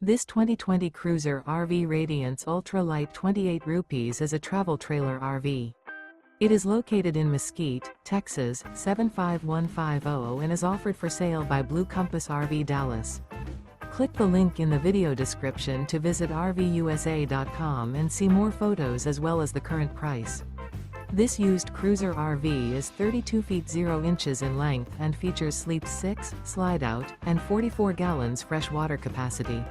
This 2020 Cruiser RV Radiance Ultra Lite 28 rupees is a travel trailer RV. It is located in Mesquite, Texas, 75150 and is offered for sale by Blue Compass RV Dallas. Click the link in the video description to visit RVUSA.com and see more photos as well as the current price. This used Cruiser RV is 32 feet 0 inches in length and features Sleep 6, Slideout, and 44 gallons fresh water capacity.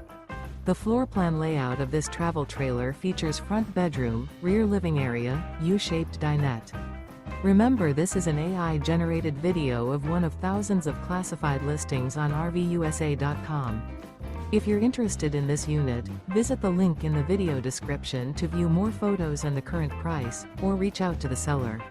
The floor plan layout of this travel trailer features front bedroom, rear living area, U-shaped dinette. Remember, this is an AI-generated video of one of thousands of classified listings on RVUSA.com. If you're interested in this unit, visit the link in the video description to view more photos and the current price, or reach out to the seller.